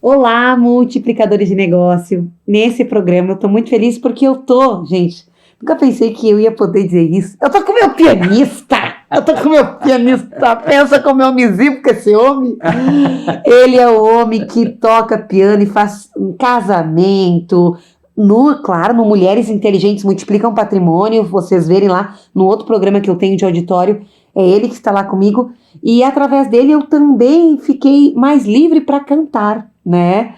Olá, multiplicadores de negócio. Nesse programa eu tô muito feliz porque gente, nunca pensei que eu ia poder dizer isso. Eu tô com meu pianista! Pensa como é homenzinho, porque esse homem, ele é o homem que toca piano e faz um casamento, claro, no Mulheres Inteligentes Multiplicam Patrimônio, vocês verem lá no outro programa que eu tenho de auditório, é ele que está lá comigo, e através dele eu também fiquei mais livre para cantar, né?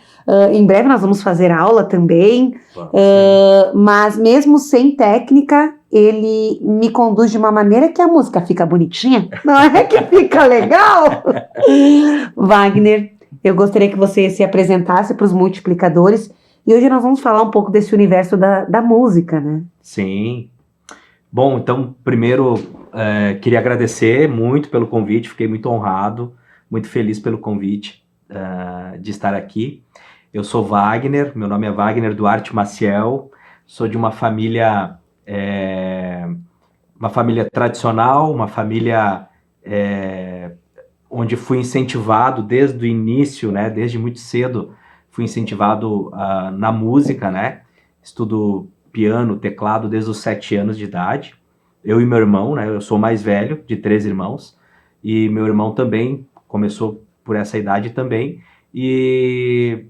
Em breve nós vamos fazer aula também, mas mesmo sem técnica, ele me conduz de uma maneira que a música fica bonitinha, não é que fica legal? Wagner, eu gostaria que você se apresentasse para os multiplicadores, e hoje nós vamos falar um pouco desse universo da música, né? Sim. Bom, então, primeiro, queria agradecer muito pelo convite, fiquei muito honrado, muito feliz pelo convite de estar aqui. Eu sou Wagner, meu nome é Wagner Duarte Maciel, sou de uma família tradicional, uma família onde fui incentivado desde o início, né, desde muito cedo, fui incentivado na música, né, estudo piano, teclado desde os 7 anos de idade, eu e meu irmão, né, eu sou mais velho, de 3 irmãos, e meu irmão também começou por essa idade também, e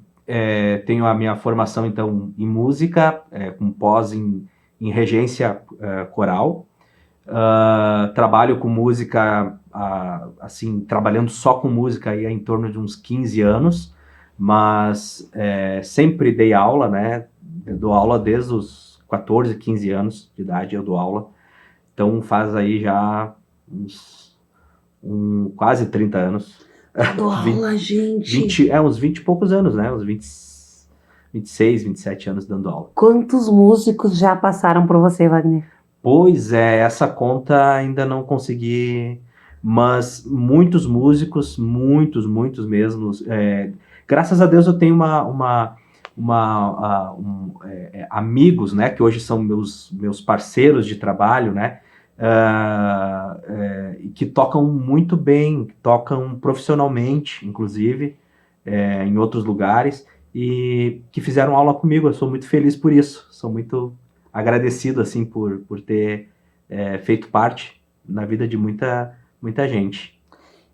tenho a minha formação, então, em música, com pós em regência coral. Trabalho com música, assim, trabalhando só com música aí há em torno de uns 15 anos, mas sempre dei aula, né? Eu dou aula desde os 14, 15 anos de idade, eu dou aula. Então faz aí já quase 30 anos. Dou aula, gente. Uns 20 e poucos anos, né? Uns 26, 27 anos dando aula. Quantos músicos já passaram por você, Wagner? Pois é, essa conta ainda não consegui, mas muitos músicos, muitos mesmo. Graças a Deus eu tenho amigos, né, que hoje são meus parceiros de trabalho, né, que tocam muito bem, tocam profissionalmente, inclusive, em outros lugares, e que fizeram aula comigo. Eu sou muito feliz por isso, sou muito agradecido, assim, por ter feito parte na vida de muita gente.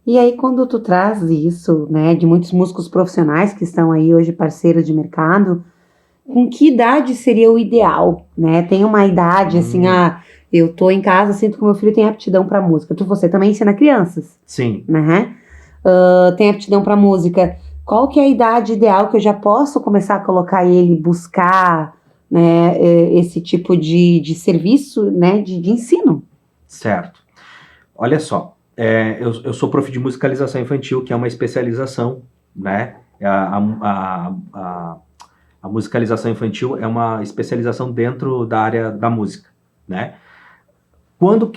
E aí, quando tu traz isso, né, de muitos músicos profissionais que estão aí hoje parceiros de mercado, com que idade seria o ideal, né? Tem uma idade, assim, eu tô em casa, sinto que meu filho tem aptidão para música. Você também ensina crianças? Sim. Né? Tem aptidão para música. Qual que é a idade ideal que eu já posso começar a colocar ele, buscar, né, esse tipo de serviço, né, de ensino? Certo. Olha só, eu sou prof de musicalização infantil, que é uma especialização, né? A musicalização infantil é uma especialização dentro da área da música, né? Quando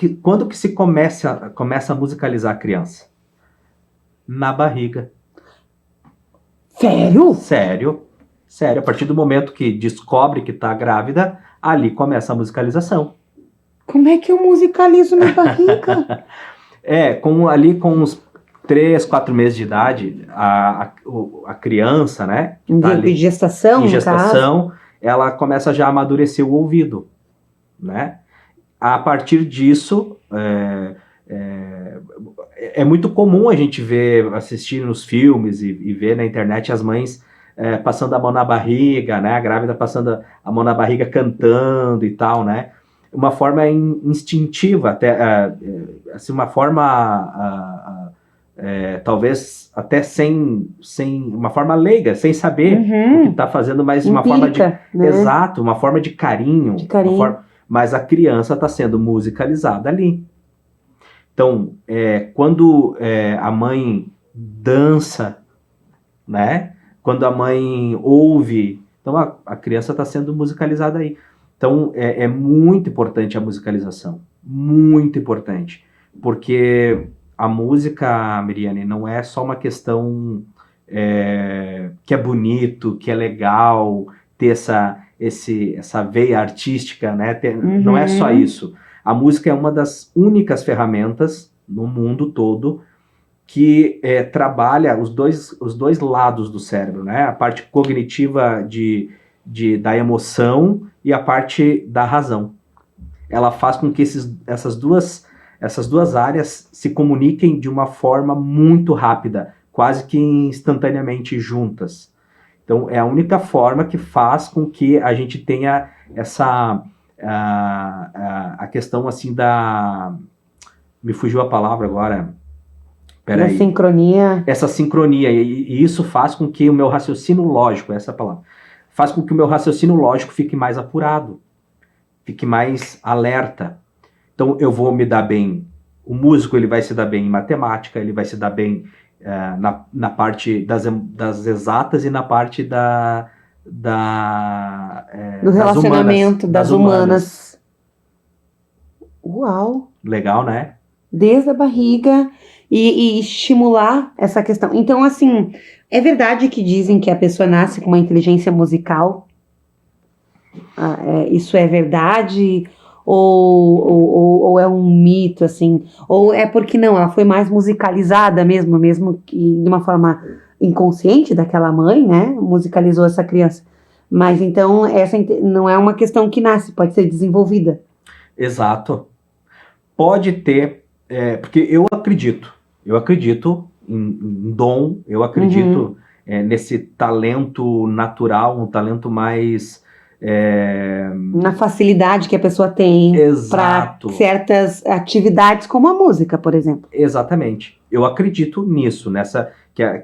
que se começa a musicalizar a criança? Na barriga. Sério? Sério, a partir do momento que descobre que está grávida, ali começa a musicalização. Como é que eu musicalizo na barriga? Ali com uns 3, 4 meses de idade, a criança, né? Em gestação, ela começa já a amadurecer o ouvido, né? A partir disso, é muito comum a gente assistir nos filmes e ver na internet as mães passando a mão na barriga, né? A grávida passando a mão na barriga, cantando e tal, né? Uma forma instintiva, até assim, uma forma talvez até sem uma forma leiga, sem saber o que está fazendo, mas empírica, uma forma de, né? Exato, uma forma de carinho. Mas a criança está sendo musicalizada ali. Então, quando a mãe dança, né? Quando a mãe ouve, então a criança está sendo musicalizada aí. Então, é muito importante a musicalização, muito importante, porque a música, Miriane, não é só uma questão que é bonito, que é legal, ter essa veia artística, né? Não é só isso. A música é uma das únicas ferramentas no mundo todo que trabalha os dois lados do cérebro, né? A parte cognitiva da emoção e a parte da razão. Ela faz com que essas duas áreas se comuniquem de uma forma muito rápida, quase que instantaneamente juntas. Então, é a única forma que faz com que a gente tenha a questão assim me fugiu a palavra agora. Da sincronia. Essa sincronia, e isso faz com que o meu raciocínio lógico, essa é a palavra, faz com que o meu raciocínio lógico fique mais apurado, fique mais alerta. Então eu vou me dar bem, o músico ele vai se dar bem em matemática, ele vai se dar bem na parte das exatas e na parte do relacionamento, das humanas. Uau! Legal, né? Desde a barriga e estimular essa questão. Então, assim, é verdade que dizem que a pessoa nasce com uma inteligência musical? Isso é verdade? Ou é um mito, assim? Ou é porque não, ela foi mais musicalizada mesmo que de uma forma inconsciente daquela mãe, né? Musicalizou essa criança. Mas então, essa não é uma questão que nasce, pode ser desenvolvida. Exato. Pode ter, porque eu acredito em dom, eu acredito nesse talento natural, um talento mais... na facilidade que a pessoa tem para certas atividades, como a música, por exemplo. Exatamente. Eu acredito nisso, nessa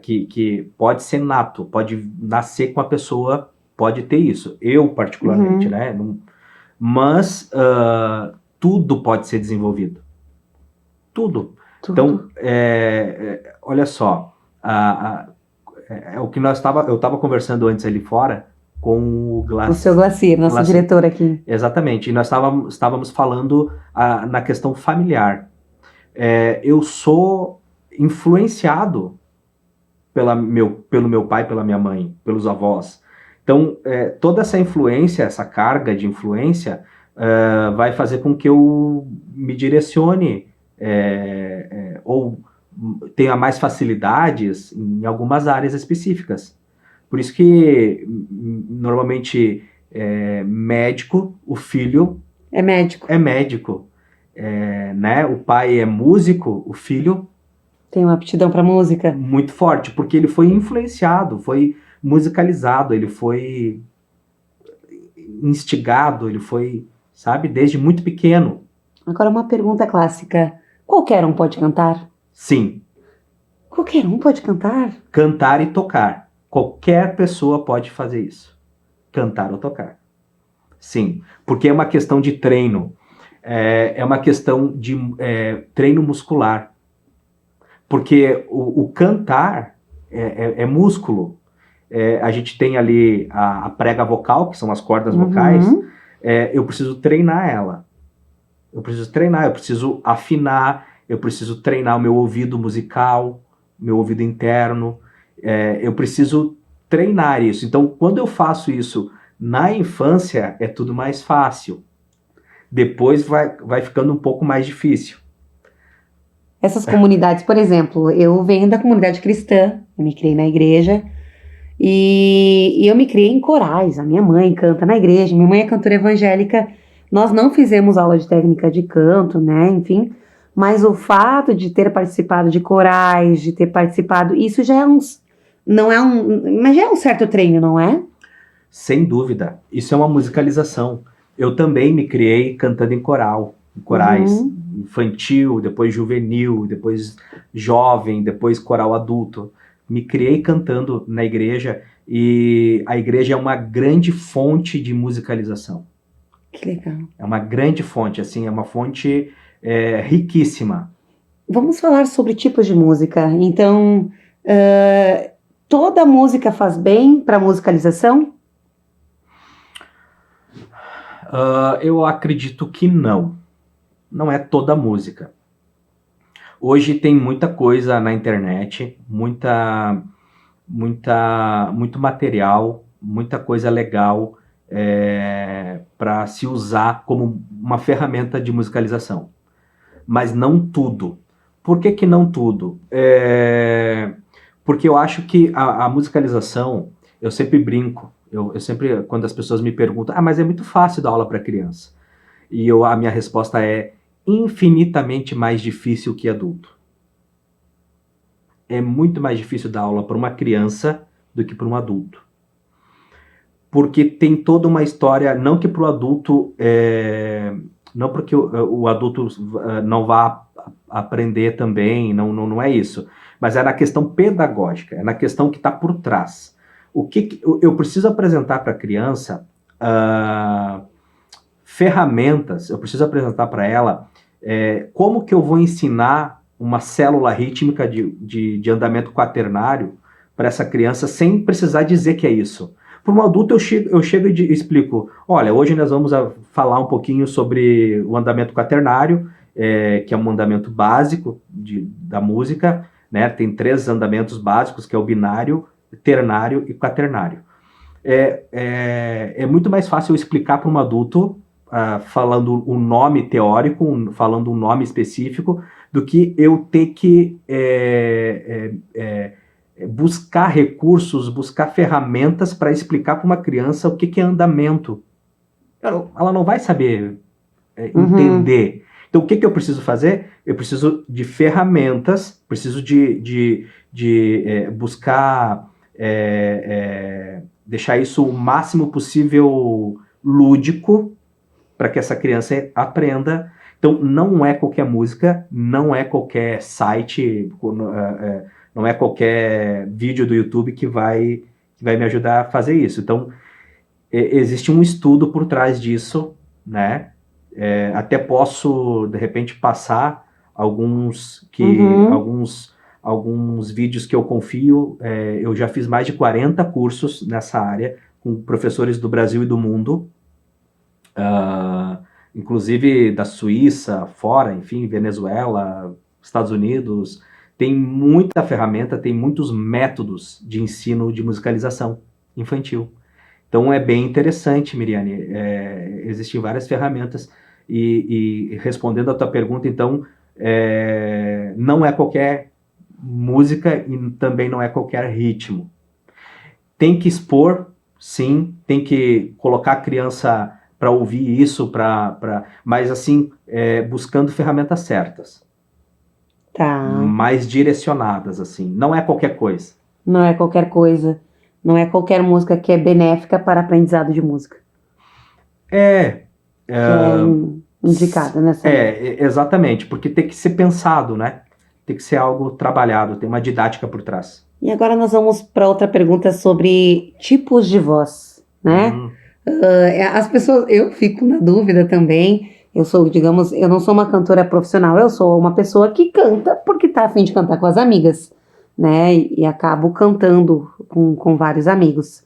que pode ser nato, pode nascer com a pessoa, pode ter isso. Eu, particularmente, né? Mas tudo pode ser desenvolvido. Tudo. Então, olha só, o que eu estava conversando antes ali fora com o seu Glacir, nosso diretor aqui. Exatamente, e nós estávamos falando na questão familiar. Eu sou influenciado pelo meu pai, pela minha mãe, pelos avós. Então, toda essa influência, essa carga de influência, vai fazer com que eu me direcione ou tenha mais facilidades em algumas áreas específicas. Por isso que, normalmente, médico, o filho... É médico. Né? O pai é músico, o filho... Tem uma aptidão para música. Muito forte, porque ele foi influenciado, foi musicalizado, ele foi instigado, ele foi, sabe, desde muito pequeno. Agora uma pergunta clássica. Qualquer um pode cantar? Sim. Qualquer um pode cantar? Cantar e tocar. Qualquer pessoa pode fazer isso. Cantar ou tocar. Sim, porque é uma questão de treino. É uma questão de treino muscular. Porque o cantar é músculo. A gente tem ali a prega vocal, que são as cordas vocais. Eu preciso treinar ela. Eu preciso afinar, eu preciso treinar o meu ouvido musical, meu ouvido interno. Eu preciso treinar isso. Então, quando eu faço isso na infância, é tudo mais fácil. Depois vai ficando um pouco mais difícil. Essas comunidades, por exemplo, eu venho da comunidade cristã, eu me criei na igreja, e eu me criei em corais. A minha mãe canta na igreja, minha mãe é cantora evangélica. Nós não fizemos aula de técnica de canto, né, enfim, mas o fato de ter participado de corais, de ter participado, isso já é mas já é um certo treino, não é? Sem dúvida, isso é uma musicalização. Eu também me criei cantando em corais, infantil, depois juvenil, depois jovem, depois coral adulto. Me criei cantando na igreja, e a igreja é uma grande fonte de musicalização. Que legal. É uma grande fonte, assim, é uma fonte riquíssima. Vamos falar sobre tipos de música. Então, toda música faz bem para musicalização? Eu acredito que não. Não é toda música. Hoje tem muita coisa na internet, muito material, muita coisa legal para se usar como uma ferramenta de musicalização. Mas não tudo. Por que que não tudo? Porque eu acho que a musicalização, eu sempre brinco, eu sempre, quando as pessoas me perguntam, mas é muito fácil dar aula para criança. E a minha resposta é infinitamente mais difícil que adulto. É muito mais difícil dar aula para uma criança do que para um adulto. Porque tem toda uma história, não que para o adulto, não porque o adulto não vá aprender também, não é isso, mas é na questão pedagógica, é na questão que está por trás. O que eu preciso apresentar para a criança? Ferramentas, eu preciso apresentar para ela como que eu vou ensinar uma célula rítmica de andamento quaternário para essa criança sem precisar dizer que é isso. Para um adulto eu chego e explico, olha, hoje nós vamos falar um pouquinho sobre o andamento quaternário, que é um andamento básico da música, né? Tem 3 andamentos básicos, que é o binário, ternário e quaternário. É muito mais fácil eu explicar para um adulto falando um nome teórico, falando um nome específico, do que eu ter que buscar recursos, buscar ferramentas para explicar para uma criança o que é andamento. Ela não vai saber entender. Então, o que eu preciso fazer? Eu preciso de ferramentas, preciso de buscar deixar isso o máximo possível lúdico para que essa criança aprenda. Então, não é qualquer música, não é qualquer site, não é qualquer vídeo do YouTube que vai me ajudar a fazer isso. Então, existe um estudo por trás disso, né? Até posso, de repente, passar alguns vídeos que eu confio. Eu já fiz mais de 40 cursos nessa área, com professores do Brasil e do mundo, inclusive da Suíça, fora, enfim, Venezuela, Estados Unidos. Tem muita ferramenta, tem muitos métodos de ensino de musicalização infantil. Então é bem interessante, Miriane. Existem várias ferramentas. E respondendo a tua pergunta, então, não é qualquer música e também não é qualquer ritmo. Tem que expor, sim, tem que colocar a criança para ouvir isso, mas assim, buscando ferramentas certas. Tá. Mais direcionadas, assim. Não é qualquer coisa. Não é qualquer coisa. Não é qualquer música que é benéfica para aprendizado de música. Que é indicada nessa. Exatamente, porque tem que ser pensado, né? Tem que ser algo trabalhado, tem uma didática por trás. E agora nós vamos para outra pergunta sobre tipos de voz, né? As pessoas, eu fico na dúvida também. Eu sou, digamos, eu não sou uma cantora profissional, eu sou uma pessoa que canta porque tá a fim de cantar com as amigas, né? E acabo cantando com vários amigos.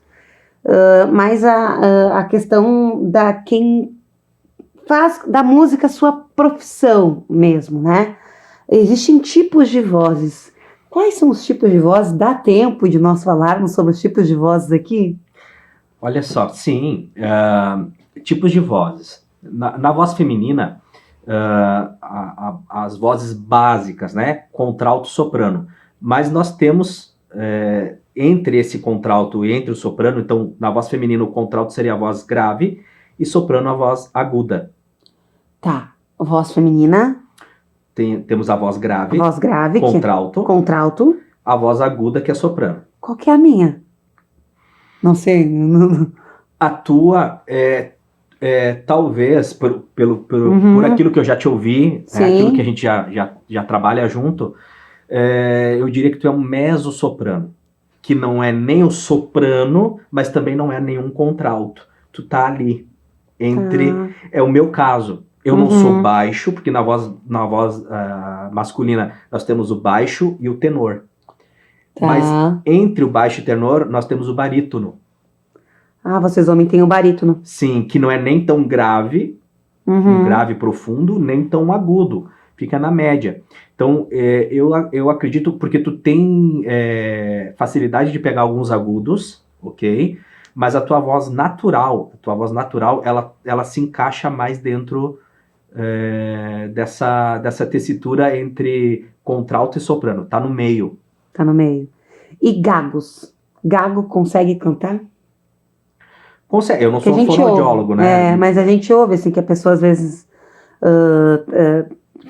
Mas a questão da quem faz da música sua profissão mesmo, né? Existem tipos de vozes. Quais são os tipos de vozes? Dá tempo de nós falarmos sobre os tipos de vozes aqui? Olha só, sim, tipos de vozes. Na voz feminina, as vozes básicas, né? Contralto, soprano. Mas nós temos, entre esse contralto e entre o soprano, então, na voz feminina, o contralto seria a voz grave e soprano a voz aguda. Tá. Voz feminina. Temos a voz grave. Voz grave. Contralto. Contralto. A voz aguda, que é soprano. Qual que é a minha? Não sei. A tua talvez, por aquilo que eu já te ouvi, aquilo que a gente já trabalha junto, eu diria que tu é um mezzo-soprano, que não é nem o soprano, mas também não é nenhum contralto. Tu tá ali, entre... É o meu caso. Eu não sou baixo, porque na voz masculina nós temos o baixo e o tenor. Tá. Mas entre o baixo e o tenor, nós temos o barítono. Vocês homens têm o barítono. Sim, que não é nem tão grave, um grave profundo, nem tão agudo. Fica na média. Então, eu acredito, porque tu tem facilidade de pegar alguns agudos, ok? Mas a tua voz natural, ela se encaixa mais dentro dessa tessitura entre contralto e soprano, tá no meio. Tá no meio. E gagos? Gago consegue cantar? Consegue, eu não Que a sou gente fonoaudiólogo, ouve, né? mas a gente ouve assim que a pessoa às vezes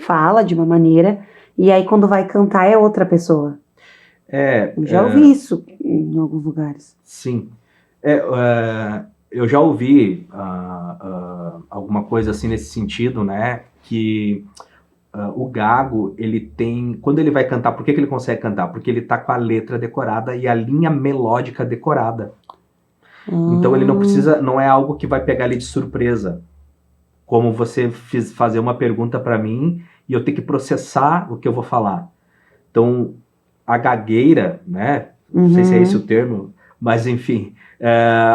fala de uma maneira e aí quando vai cantar é outra pessoa. Eu já ouvi isso em alguns lugares. Sim. Eu já ouvi alguma coisa assim nesse sentido, né? Que o gago, ele tem... Quando ele vai cantar, por que ele consegue cantar? Porque ele tá com a letra decorada e a linha melódica decorada. Então ele não precisa... Não é algo que vai pegar ele de surpresa. Como você fazer uma pergunta para mim e eu ter que processar o que eu vou falar. Então, a gagueira, né? Não sei se é esse o termo, mas enfim,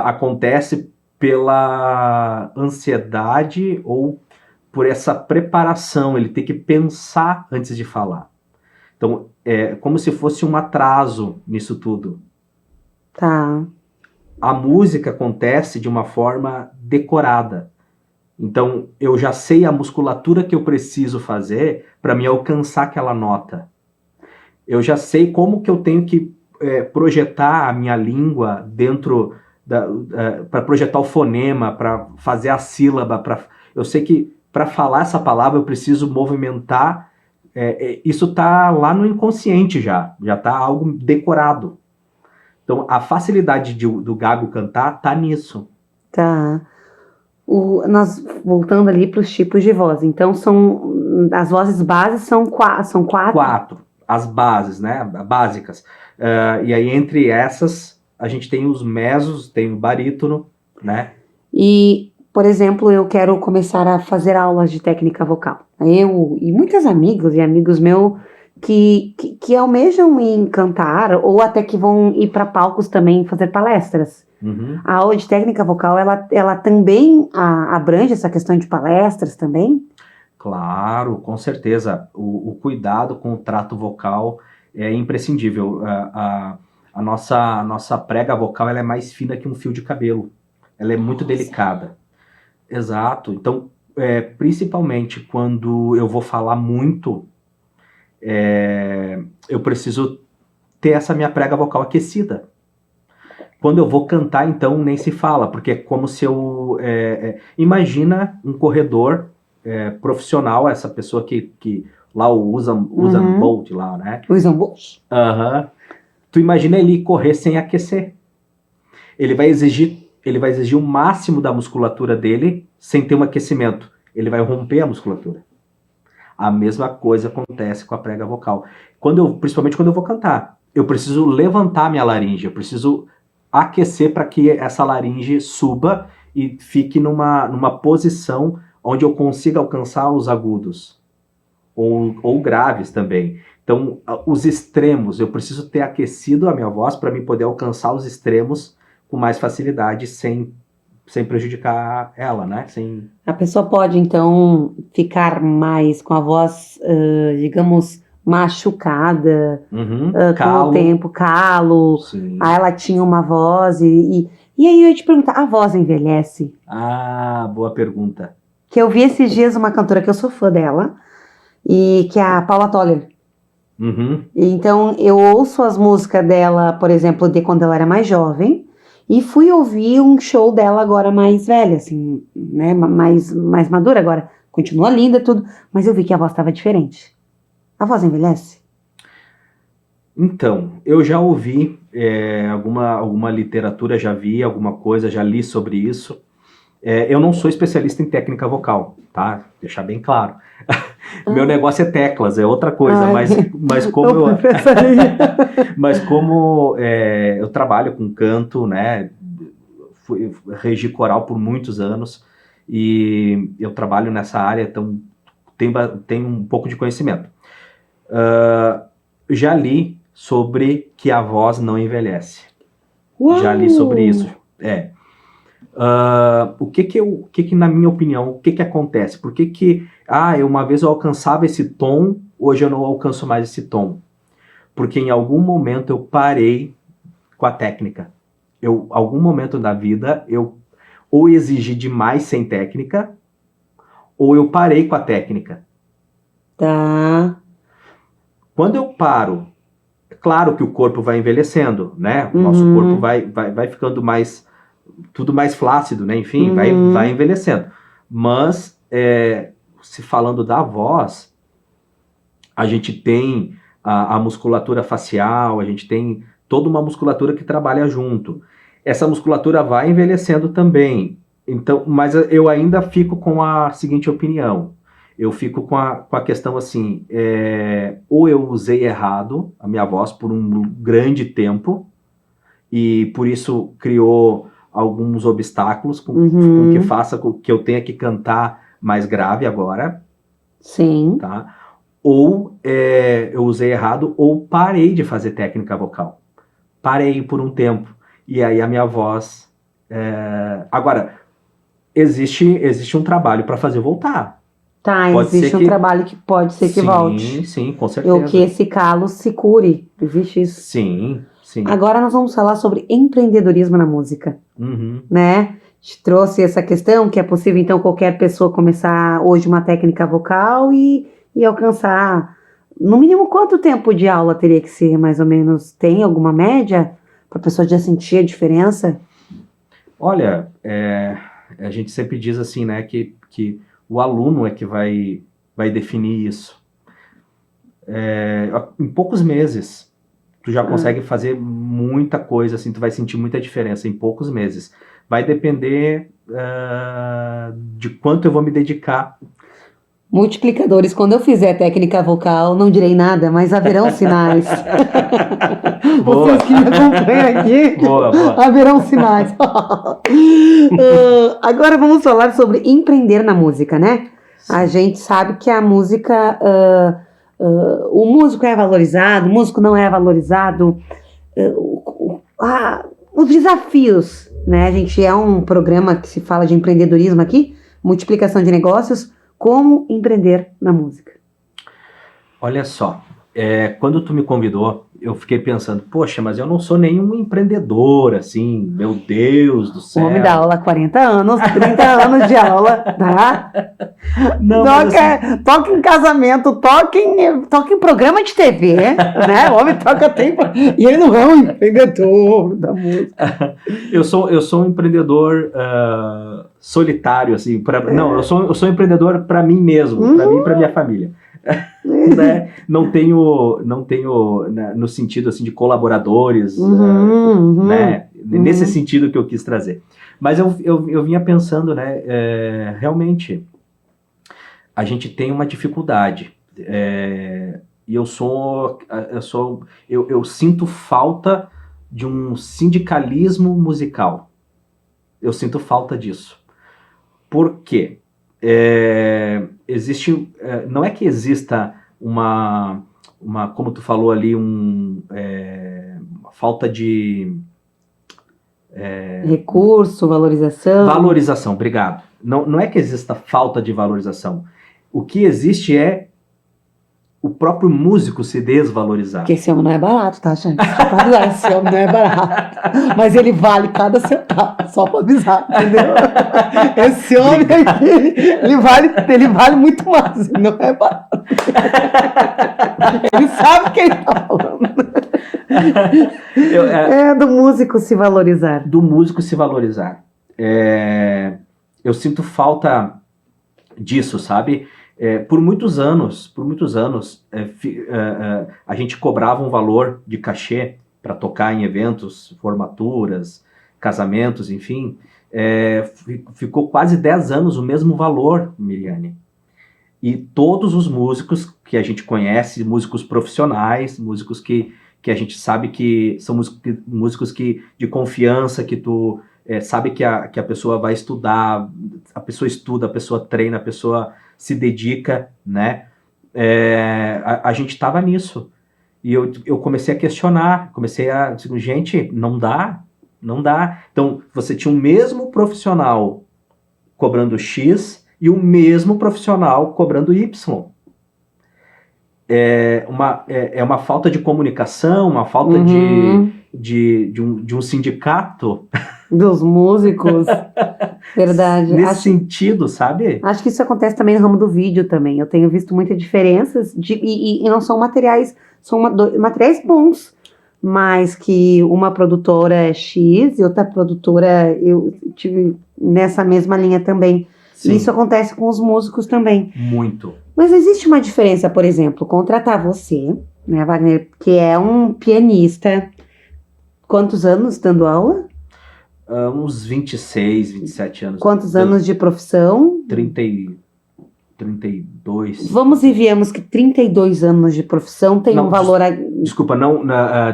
acontece pela ansiedade ou por essa preparação, ele tem que pensar antes de falar. Então, é como se fosse um atraso nisso tudo. Tá. A música acontece de uma forma decorada. Então, eu já sei a musculatura que eu preciso fazer para me alcançar aquela nota. Eu já sei como que eu tenho que projetar a minha língua dentro para projetar o fonema, para fazer a sílaba. Eu sei que para falar essa palavra eu preciso movimentar. Isso está lá no inconsciente já está algo decorado. Então, a facilidade do gago cantar está nisso. Tá. Nós voltando ali para os tipos de voz. Então, as vozes bases são quatro? Quatro. As bases, né? Básicas. E aí, entre essas, a gente tem os mesos, tem o barítono, né? E, por exemplo, eu quero começar a fazer aulas de técnica vocal. Eu e muitos amigos e amigos meus que almejam em cantar ou até que vão ir para palcos também fazer palestras. Uhum. A aula de técnica vocal, ela também abrange essa questão de palestras também? Claro, com certeza. O cuidado com o trato vocal é imprescindível. A nossa prega vocal ela é mais fina que um fio de cabelo. Ela é muito delicada. Exato. Então, principalmente quando eu vou falar muito, eu preciso ter essa minha prega vocal aquecida. Quando eu vou cantar, então, nem se fala, porque é como se eu... imagina um corredor profissional, essa pessoa que lá usa Bolt lá, né? Usa Bolt. Tu imagina ele correr sem aquecer. Ele vai exigir o máximo da musculatura dele sem ter um aquecimento. Ele vai romper a musculatura. A mesma coisa acontece com a prega vocal. Principalmente quando eu vou cantar. Eu preciso levantar minha laringe, eu preciso aquecer para que essa laringe suba e fique numa posição onde eu consiga alcançar os agudos, ou graves também. Então, os extremos, eu preciso ter aquecido a minha voz para mim poder alcançar os extremos com mais facilidade, sem prejudicar ela, né? A pessoa pode, então, ficar mais com a voz, digamos, machucada, com o tempo, calo. Sim. Aí ela tinha uma voz e aí eu ia te perguntar, a voz envelhece? Ah, boa pergunta. Que eu vi esses dias uma cantora que eu sou fã dela, e que é a Paula Toller. Então eu ouço as músicas dela, por exemplo, de quando ela era mais jovem, e fui ouvir um show dela agora mais velha, assim, né, mais madura agora. Continua linda tudo, mas eu vi que a voz estava diferente. A voz envelhece? Então, eu já ouvi alguma literatura, já vi alguma coisa, já li sobre isso. Eu não sou especialista em técnica vocal, tá? Deixar bem claro. Meu negócio é teclas, é outra coisa, mas como eu trabalho com canto, né? Regi coral por muitos anos e eu trabalho nessa área, então tenho um pouco de conhecimento. Já li sobre que a voz não envelhece. Uau! Já li sobre isso. O que na minha opinião, o que acontece? Por que uma vez eu alcançava esse tom, hoje eu não alcanço mais esse tom? Porque em algum momento eu parei com a técnica. Algum momento da vida, eu ou exigi demais sem técnica, ou eu parei com a técnica. Tá. Quando eu paro, é claro que o corpo vai envelhecendo, né? O nosso corpo vai ficando tudo mais flácido, né? Enfim, vai envelhecendo. Mas, se falando da voz, a gente tem a musculatura facial, a gente tem toda uma musculatura que trabalha junto. Essa musculatura vai envelhecendo também. Então, mas eu ainda fico com a seguinte opinião. Eu fico com a questão assim, ou eu usei errado a minha voz por um grande tempo, e por isso criou alguns obstáculos com que faça com que eu tenha que cantar mais grave agora. Sim. Tá? Ou eu usei errado, ou parei de fazer técnica vocal. Parei por um tempo. E aí a minha voz... Agora, existe um trabalho para fazer voltar. Tá, existe um trabalho que pode ser que volte. Sim, com certeza. Ou que esse calo se cure. Existe isso. Sim. Agora nós vamos falar sobre empreendedorismo na música. Né? Te trouxe essa questão que é possível, então, qualquer pessoa começar hoje uma técnica vocal e alcançar, no mínimo, quanto tempo de aula teria que ser, mais ou menos? Tem alguma média para a pessoa já sentir a diferença? Olha, a gente sempre diz assim, né, que o aluno é que vai definir isso. Em poucos meses, tu já consegue fazer muita coisa, assim, tu vai sentir muita diferença em poucos meses. Vai depender de quanto eu vou me dedicar. Multiplicadores, quando eu fizer técnica vocal, não direi nada, mas haverão sinais. Vocês que me acompanham aqui, haverão sinais. Agora vamos falar sobre empreender na música, né? Sim. A gente sabe que a música, o músico é valorizado, o músico não é valorizado. Os desafios, né? A gente é um programa que se fala de empreendedorismo aqui, multiplicação de negócios. Como empreender na música? Olha só, quando tu me convidou, eu fiquei pensando, poxa, mas eu não sou nenhum empreendedor, assim, meu Deus do céu. O homem dá aula há 40 anos, 30 anos de aula, tá? Não, toca em casamento, toca em programa de TV, né? O homem toca tempo e ele não é um empreendedor da música. Eu sou um empreendedor solitário, assim. Eu sou um empreendedor para mim mesmo, para mim e para minha família. Né? Não tenho no sentido assim de colaboradores, né? Nesse sentido que eu quis trazer. Mas eu vinha pensando, né? Realmente a gente tem uma dificuldade, e eu sinto falta de um sindicalismo musical. Eu sinto falta disso. Por quê? Não é que exista uma como tu falou ali, uma falta de recurso, valorização. Valorização, obrigado. Não é que exista falta de valorização. O que existe é o próprio músico se desvalorizar. Porque esse homem não é barato, tá, gente? Só pra avisar, esse homem não é barato. Mas ele vale cada centavo, só pra avisar, entendeu? Esse homem aqui, ele vale muito mais, ele não é barato. Ele sabe o que ele tá falando. Do músico se valorizar. Do músico se valorizar. Eu sinto falta disso, sabe? Por muitos anos, a gente cobrava um valor de cachê para tocar em eventos, formaturas, casamentos, enfim. Ficou quase 10 anos o mesmo valor, Miriane. E todos os músicos que a gente conhece, músicos profissionais, músicos que a gente sabe que são músicos de confiança, que tu sabe que a pessoa vai estudar, a pessoa estuda, a pessoa treina, a pessoa se dedica, né? A gente estava nisso. E eu comecei a questionar, dizer, gente, não dá. Então, você tinha o mesmo profissional cobrando X e o mesmo profissional cobrando Y. É uma falta de comunicação, uma falta de um sindicato Dos músicos. Verdade. nesse sentido, sabe? Acho que isso acontece também no ramo do vídeo também. Eu tenho visto muitas diferenças e não são materiais, são materiais bons, mas que uma produtora é X e outra produtora eu tive nessa mesma linha também. Sim, Isso acontece com os músicos também. muito. Mas existe uma diferença, por exemplo, contratar você, né, Wagner, que é um pianista, quantos anos dando aula? Uns 26, 27 anos. Quantos anos de profissão? 32. Vamos e viemos que 32 anos de profissão tem Não, um valor Desculpa, não,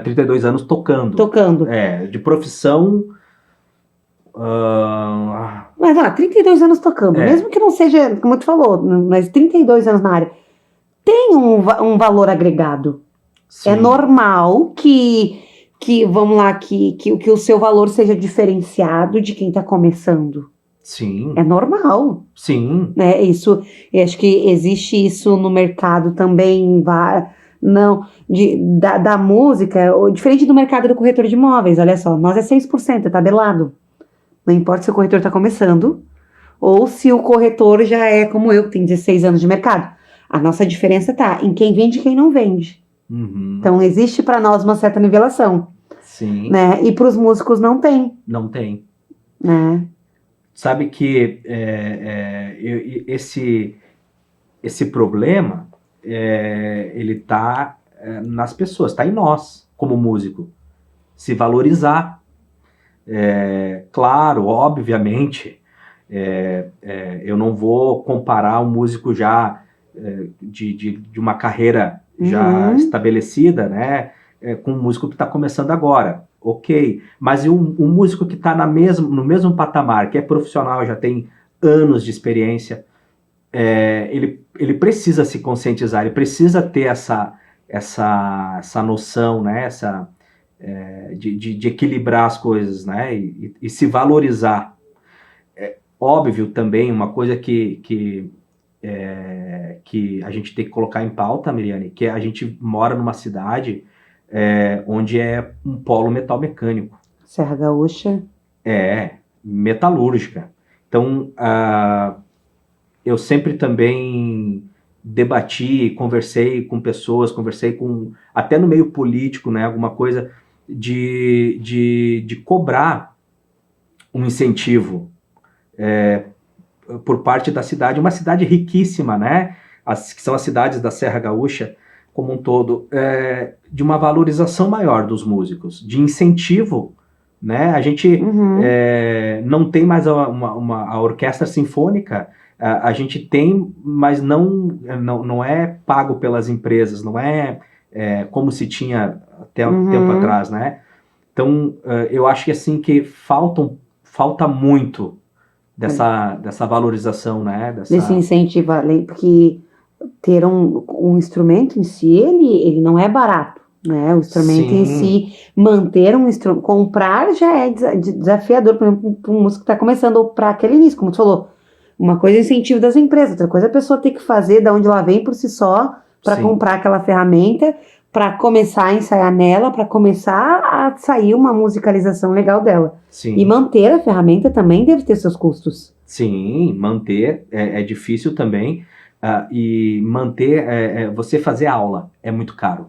32 anos tocando. tocando. De profissão. Mas 32 anos tocando, mesmo que não seja, como tu falou, mas 32 anos na área, tem um valor agregado. Sim. É normal que vamos lá, que o seu valor seja diferenciado de quem está começando. Sim. É normal. Sim. Né? Isso, eu acho que existe isso no mercado também, não, da música, diferente do mercado do corretor de imóveis, olha só, nós é 6%, é tabelado. Não importa se o corretor está começando ou se o corretor já é como eu, que tem 16 anos de mercado. A nossa diferença está em quem vende e quem não vende. Uhum. Então, existe para nós uma certa nivelação. Sim. Né? E para os músicos não tem. Não tem. Né? Sabe que esse problema, ele está nas pessoas, está em nós, como músico. Se valorizar. Claro, obviamente, eu não vou comparar um músico já de uma carreira já estabelecida, né, com um músico que está começando agora. Ok, mas e um músico que está no mesmo patamar, que é profissional, já tem anos de experiência, ele precisa se conscientizar, ele precisa ter essa noção, né, de equilibrar as coisas, né, e se valorizar. Óbvio também, uma coisa que a gente tem que colocar em pauta, Miriane, que a gente mora numa cidade onde é um polo metal mecânico. Serra Gaúcha. Metalúrgica. Então, eu sempre também debati, conversei com pessoas, até no meio político, né, alguma coisa de cobrar um incentivo por parte da cidade, uma cidade riquíssima, né, que são as cidades da Serra Gaúcha, como um todo, de uma valorização maior dos músicos, de incentivo, né? A gente não tem mais a orquestra sinfônica, a gente tem, mas não é pago pelas empresas, não é como se tinha até um tempo atrás, né? Então, eu acho que assim que falta muito dessa valorização, né? Desse incentivo, porque ter um instrumento em si, ele não é barato, né? O instrumento em si, manter um instrumento, comprar já é desafiador, por exemplo, para um músico que está começando, ou para aquele início, como tu falou. Uma coisa é incentivo das empresas, outra coisa é a pessoa ter que fazer da onde ela vem por si só, para comprar aquela ferramenta, para começar a ensaiar nela, para começar a sair uma musicalização legal dela. Sim. E manter a ferramenta também deve ter seus custos. Sim, manter é difícil também. E manter, você fazer aula é muito caro.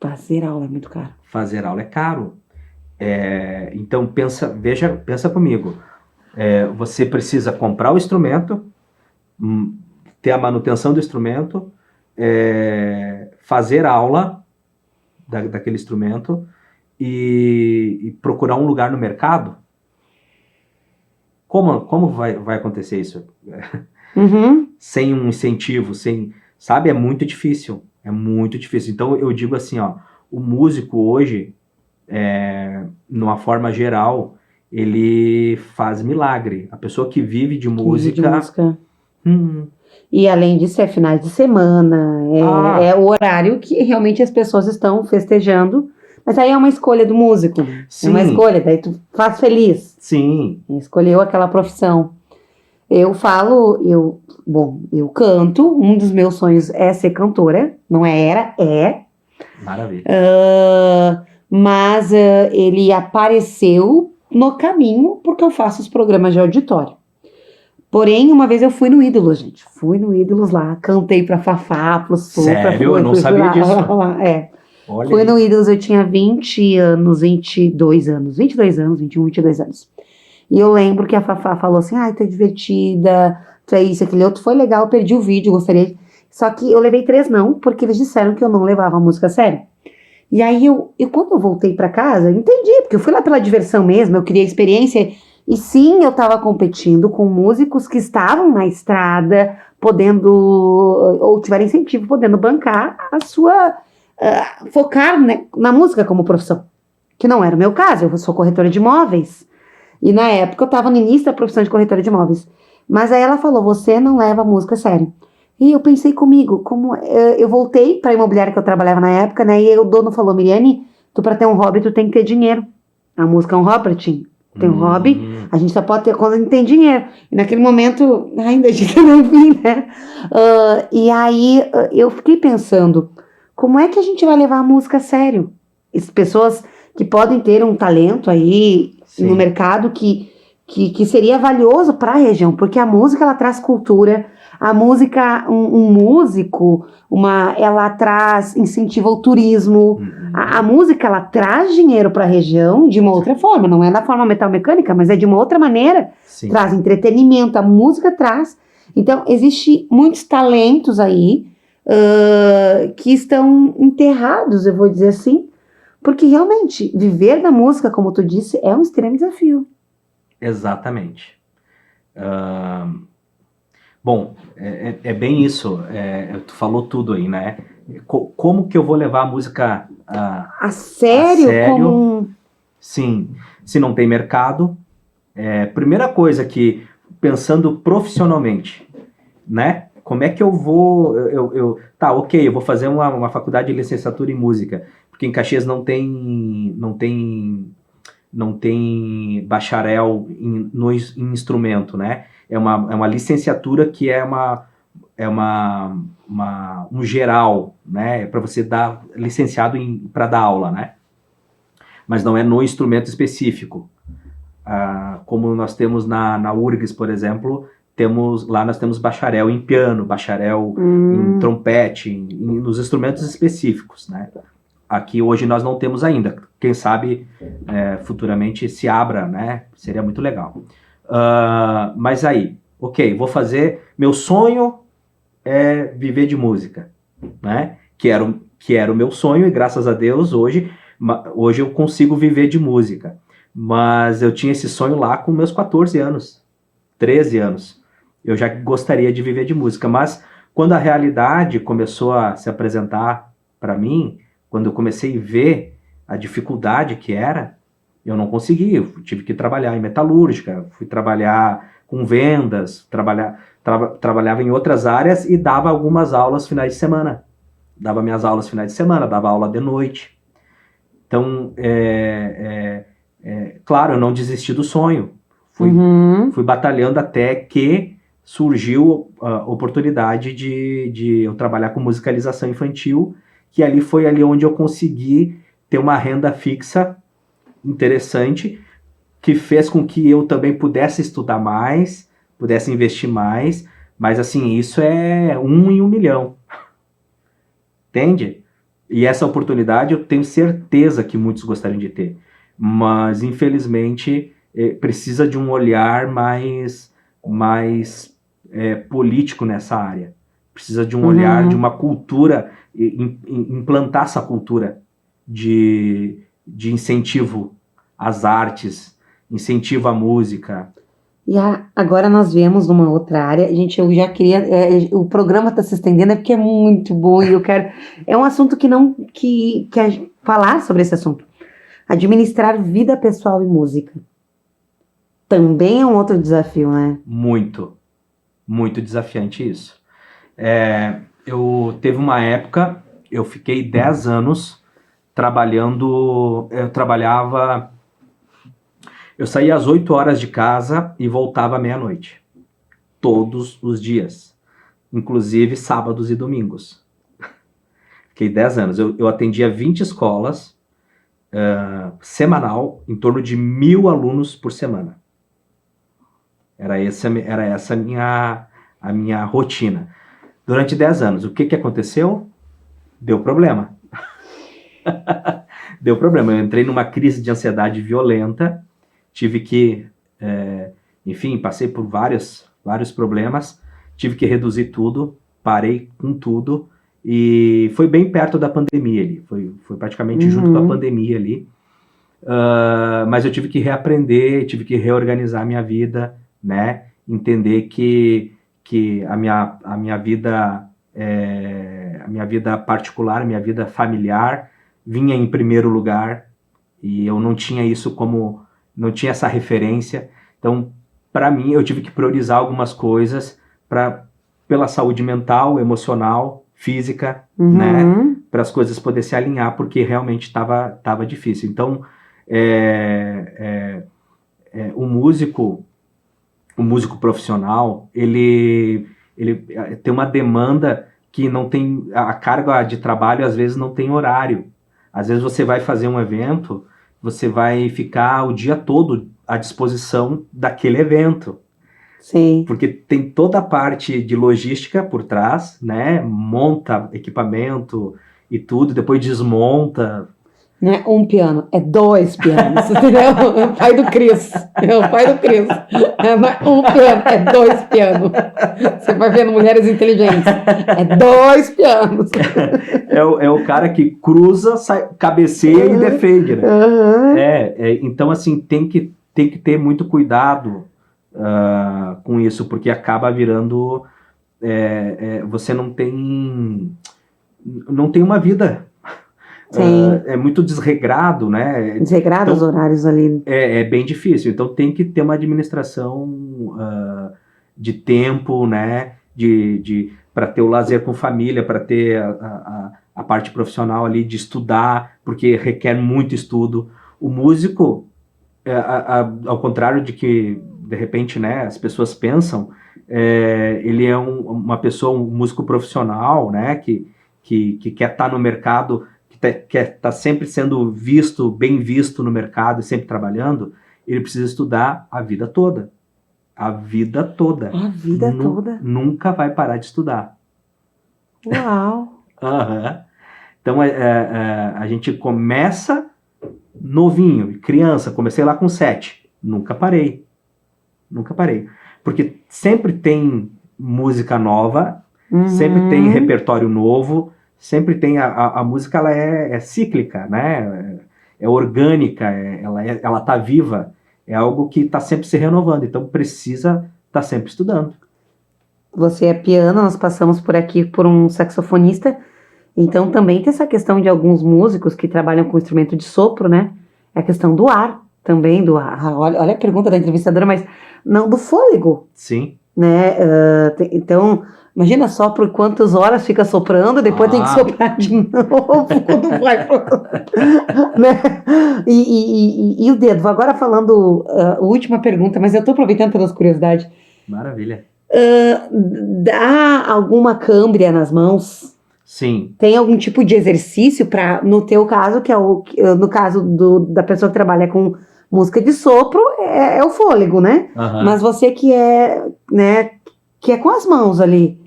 Fazer aula é muito caro. Fazer aula é caro. Então pensa comigo. Você precisa comprar o instrumento, ter a manutenção do instrumento, fazer aula daquele instrumento e procurar um lugar no mercado. Como vai acontecer isso? Sem um incentivo, sabe? É muito difícil. É muito difícil. Então, eu digo assim, ó, o músico hoje, numa forma geral, ele faz milagre. A pessoa que vive de música... E, além disso, é finais de semana, é o horário que realmente as pessoas estão festejando. Mas aí é uma escolha do músico. Sim. É uma escolha, daí tu faz feliz. Sim. Escolheu aquela profissão. Eu canto, um dos meus sonhos é ser cantora. Não era, é. Maravilha. Mas ele apareceu no caminho porque eu faço os programas de auditório. Porém, uma vez eu fui no Ídolos, gente. Fui no Ídolos lá, cantei pra Fafá, pro Supra. Sério? Eu não sabia disso. Olha. Fui no Ídolos, eu tinha 20 anos, 22 anos, 21, 22 anos. E eu lembro que a Fafá falou assim, ai, tu é divertida, tu é isso, aquele outro. Foi legal, eu perdi o vídeo, gostaria. Só que eu levei 3 não, porque eles disseram que eu não levava a música a sério. E aí, quando eu voltei pra casa, eu entendi, porque eu fui lá pela diversão mesmo, eu queria experiência. E sim, eu estava competindo com músicos que estavam na estrada, podendo, ou tiveram incentivo, podendo bancar a sua, focar, né, na música como profissão. Que não era o meu caso, eu sou corretora de imóveis. E na época eu estava no início da profissão de corretora de imóveis. Mas aí ela falou, você não leva a música a sério. E eu pensei comigo, eu voltei para a imobiliária que eu trabalhava na época, né? E o dono falou, Miriane, tu para ter um hobby, tu tem que ter dinheiro. A música é um hobby pra ti. Tem um hobby, a gente só pode ter quando a gente tem dinheiro. E naquele momento, ainda a gente não vi, né? E aí eu fiquei pensando, como é que a gente vai levar a música a sério? As pessoas que podem ter um talento aí Sim. no mercado que seria valioso para a região, porque a música ela traz cultura, a música, um músico, ela traz, incentiva o turismo, a música ela traz dinheiro para a região de uma outra forma, não é da forma metal-mecânica, mas é de uma outra maneira, Sim. Traz entretenimento, a música traz, então existe muitos talentos aí que estão enterrados, eu vou dizer assim, porque realmente viver da música, como tu disse, é um extremo desafio. Exatamente. Bom, é bem isso. Tu falou tudo aí, né? Como que eu vou levar a música a sério? Como... Sim, se não tem mercado. Primeira coisa que, pensando profissionalmente, né? Como é que eu vou... Tá, ok, eu vou fazer uma faculdade de licenciatura em música, porque em Caxias não tem bacharel em instrumento, né? É uma licenciatura que é um geral, né? Para você dar licenciado para dar aula, né? Mas não é no instrumento específico. Como nós temos na URGS, por exemplo, nós temos bacharel em piano, bacharel em trompete, nos instrumentos específicos, né? Aqui hoje nós não temos ainda. Quem sabe futuramente se abra, né? Seria muito legal. Mas aí, ok, vou fazer... Meu sonho é viver de música, né? Que era o meu sonho e graças a Deus hoje eu consigo viver de música. Mas eu tinha esse sonho lá com meus 14 anos, 13 anos. Eu já gostaria de viver de música, mas quando a realidade começou a se apresentar para mim, quando eu comecei a ver a dificuldade que era, eu não consegui. Eu tive que trabalhar em metalúrgica, fui trabalhar com vendas, trabalhava em outras áreas e dava algumas aulas finais de semana. Dava minhas aulas finais de semana, dava aula de noite. Então, claro, eu não desisti do sonho. Fui batalhando até que surgiu a oportunidade de eu trabalhar com musicalização infantil, que foi ali onde eu consegui ter uma renda fixa interessante, que fez com que eu também pudesse estudar mais, pudesse investir mais, mas assim, isso é 1 em 1 milhão. Entende? E essa oportunidade eu tenho certeza que muitos gostariam de ter, mas infelizmente precisa de um olhar mais político nessa área. Precisa de um olhar, de uma cultura, implantar essa cultura de incentivo às artes, incentivo à música. E agora nós viemos numa outra área, gente, eu já queria, o programa está se estendendo, porque é muito bom e eu quero, é um assunto que falar sobre esse assunto, administrar vida pessoal e música, também é um outro desafio, né? Muito, muito desafiante isso. Teve uma época, eu fiquei 10 anos trabalhando, eu saía às 8 horas de casa e voltava à meia-noite. Todos os dias. Inclusive sábados e domingos. Fiquei 10 anos. Eu atendia 20 escolas, semanal, em torno de 1.000 alunos por semana. Era essa a minha rotina. Durante 10 anos, o que aconteceu? Deu problema. Deu problema. Eu entrei numa crise de ansiedade violenta, tive que, enfim, passei por vários problemas, tive que reduzir tudo, parei com tudo, e foi bem perto da pandemia ali, foi praticamente junto com a pandemia ali, mas eu tive que reaprender, tive que reorganizar a minha vida, né, entender que a minha vida particular, a minha vida familiar vinha em primeiro lugar, e eu não tinha isso não tinha essa referência. Então, para mim, eu tive que priorizar algumas coisas pela saúde mental, emocional, física, né, para as coisas poderem se alinhar, porque realmente estava difícil. Então, o músico profissional, ele tem uma demanda que não tem, a carga de trabalho às vezes não tem horário. Às vezes você vai fazer um evento, você vai ficar o dia todo à disposição daquele evento. Sim. Porque tem toda a parte de logística por trás, né? Monta equipamento e tudo, depois desmonta. Não é um piano, é 2 pianos, entendeu? É o pai do Cris. É o pai do Cris. Não é um piano, é 2 pianos. Você vai vendo Mulheres Inteligentes. É 2 pianos. É o cara que cruza, cabeceia e defende, né? Então, assim, tem que ter muito cuidado com isso, porque acaba virando... você não tem uma vida... é muito desregrado, né? Desregrado os horários ali. É bem difícil. Então tem que ter uma administração de tempo, né? Para ter o lazer com família, para ter a parte profissional ali de estudar, porque requer muito estudo. O músico, ao contrário de que, de repente, né, as pessoas pensam, ele é uma pessoa, um músico profissional, né? Que quer estar no mercado, quer estar sempre sendo bem visto no mercado e sempre trabalhando, ele precisa estudar a vida toda. A vida toda. A vida toda. Nunca vai parar de estudar. Uau! Então, a gente começa novinho, criança, comecei lá com 7. Nunca parei. Porque sempre tem música nova, sempre tem repertório novo, sempre tem a música, ela é cíclica, né? É orgânica, ela tá viva, é algo que está sempre se renovando, então precisa estar sempre estudando. Você é piano, nós passamos por aqui por um saxofonista, então também tem essa questão de alguns músicos que trabalham com instrumento de sopro, né? É a questão do ar também, do ar. Olha a pergunta da entrevistadora, mas não do fôlego. Sim. Né? Então, imagina só por quantas horas fica soprando, depois tem que soprar de novo quando vai. Né? E o dedo, agora falando, última pergunta, mas eu estou aproveitando pelas curiosidades. Maravilha. Dá alguma câmbria nas mãos? Sim. Tem algum tipo de exercício para, no teu caso, que é no caso da pessoa que trabalha com música de sopro, é o fôlego, né? Mas você que é com as mãos ali,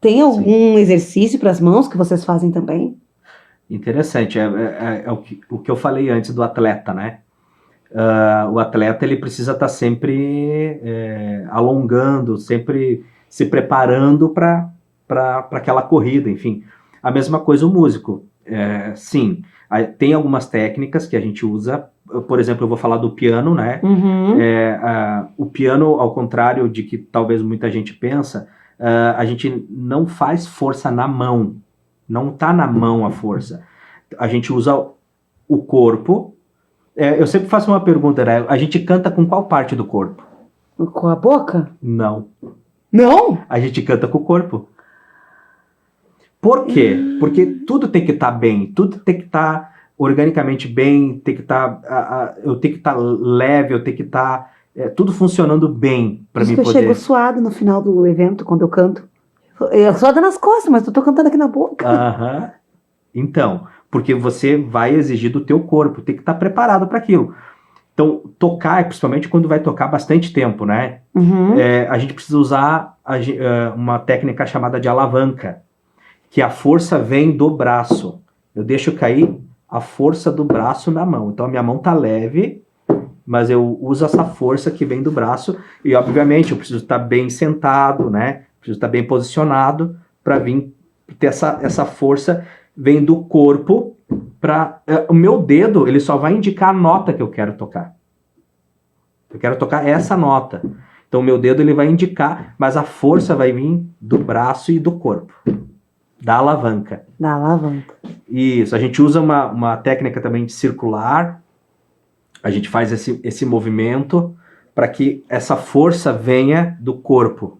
tem algum exercício para as mãos que vocês fazem também? Interessante, o que eu falei antes do atleta, né? O atleta, ele precisa estar sempre alongando, sempre se preparando para aquela corrida, enfim. A mesma coisa o músico. Sim, tem algumas técnicas que a gente usa. Por exemplo, eu vou falar do piano, né? O piano, ao contrário de que talvez muita gente pensa, a gente não faz força na mão. Não está na mão a força. A gente usa o corpo. Eu sempre faço uma pergunta, né? A gente canta com qual parte do corpo? Com a boca? Não. Não? A gente canta com o corpo. Por quê? Porque tudo tem que estar bem, tudo tem que estar organicamente bem, tem que estar, eu tenho que estar leve, eu tenho que estar tudo funcionando bem para mim poder. Eu chego suado no final do evento quando eu canto. Eu suado nas costas, mas eu tô cantando aqui na boca. Então, porque você vai exigir do teu corpo, tem que estar preparado para aquilo. Então, tocar, principalmente quando vai tocar bastante tempo, né? A gente precisa usar uma técnica chamada de alavanca, que a força vem do braço. Eu deixo cair a força do braço na mão. Então, a minha mão tá leve, mas eu uso essa força que vem do braço e, obviamente, eu preciso estar bem sentado, né? Preciso estar bem posicionado para vir ter essa força vem do corpo para o meu dedo, ele só vai indicar a nota que eu quero tocar. Eu quero tocar essa nota. Então, o meu dedo ele vai indicar, mas a força vai vir do braço e do corpo. Da alavanca. Da alavanca. Isso, a gente usa uma técnica também de circular. A gente faz esse movimento para que essa força venha do corpo.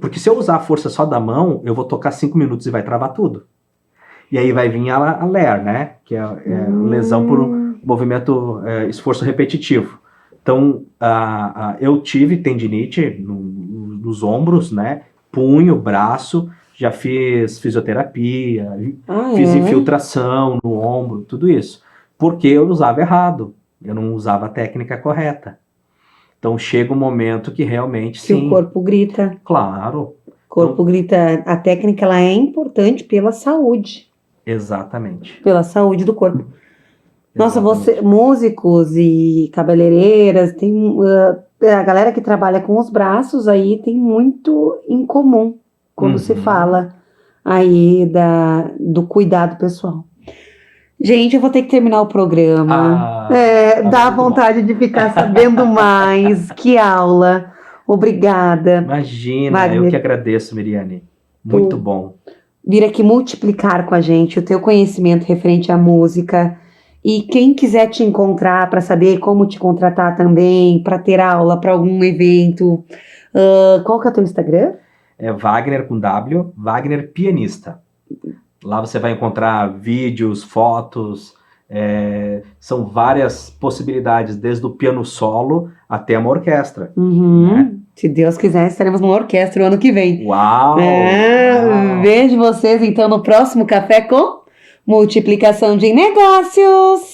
Porque se eu usar a força só da mão, eu vou tocar 5 minutos e vai travar tudo. E aí vai vir a LER, né? Que é lesão por um movimento, esforço repetitivo. Então, eu tive tendinite nos ombros, né? Punho, braço, já fiz fisioterapia, fiz infiltração no ombro, tudo isso. Porque eu usava errado, eu não usava a técnica correta. Então chega um momento que realmente Que sim. o corpo grita. Claro. O corpo grita. A técnica ela é importante pela saúde. Exatamente. Pela saúde do corpo. Nossa, Exatamente. músicos e cabeleireiras, a galera que trabalha com os braços aí tem muito em comum quando se fala aí do cuidado pessoal. Gente, eu vou ter que terminar o programa. Dá vontade de ficar sabendo mais. Que aula. Obrigada. Imagina, Wagner, eu que agradeço, Miriane. Muito bom. Vir aqui multiplicar com a gente o teu conhecimento referente à música. E quem quiser te encontrar para saber como te contratar também, para ter aula, para algum evento, qual que é o teu Instagram? É Wagner com W, Wagner Pianista. Lá você vai encontrar vídeos, fotos, são várias possibilidades, desde o piano solo até uma orquestra. Né? Se Deus quiser, estaremos numa orquestra o ano que vem. Uau! Vejo vocês então no próximo Café com Multiplicação de Negócios.